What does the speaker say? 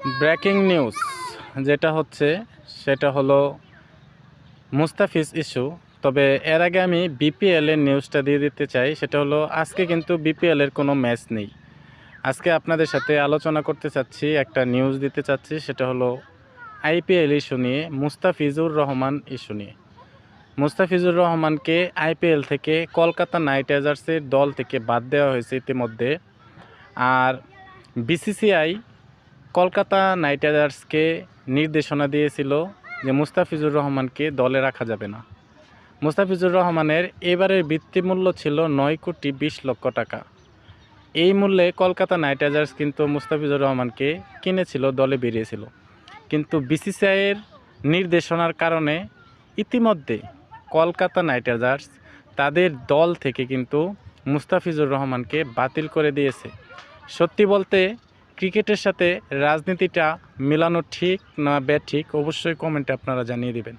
Breaking news যেটা হচ্ছে সেটা হলো মুস্তাফিজ ইস্যু। তবে এর আগে আমি বিপিএলের নিউজটা দিয়ে দিতে চাই। সেটা হলো আজকে কিন্তু বিপিএলের কোনো ম্যাচ নেই। আজকে আপনাদের সাথে আলোচনা করতে চাচ্ছি, একটা নিউজ দিতে চাচ্ছি, সেটা হলো আইপিএল ইস্যু নিয়ে, মুস্তাফিজুর রহমান ইস্যু নিয়ে। মুস্তাফিজুর রহমানকে আইপিএল থেকে কলকাতা নাইট রাইডার্সের দল থেকে বাদ দেওয়া হয়েছে ইতিমধ্যে। আর বিসিসিআই কলকাতা নাইট রাইডার্সকে নির্দেশনা দিয়েছিল যে মুস্তাফিজুর রহমানকে দলে রাখা যাবে না। মুস্তাফিজুর রহমানের এবারের বৃত্তিমূল্য ছিল 9,20,00,000 টাকা। এই মূল্যে কলকাতা নাইট রাইডার্স কিন্তু মুস্তাফিজুর রহমানকে কিনেছিল, দলে বেরিয়েছিল। কিন্তু বিসিসিআইয়ের নির্দেশনার কারণে ইতিমধ্যে কলকাতা নাইট রাইডার্স তাদের দল থেকে কিন্তু মুস্তাফিজুর রহমানকে বাতিল করে দিয়েছে। সত্যি বলতে ক্রিকেটের সাথে রাজনীতিটা মেলানো ঠিক না ব্যাঠিক, অবশ্যই কমেন্টে আপনারা জানিয়ে দিবেন।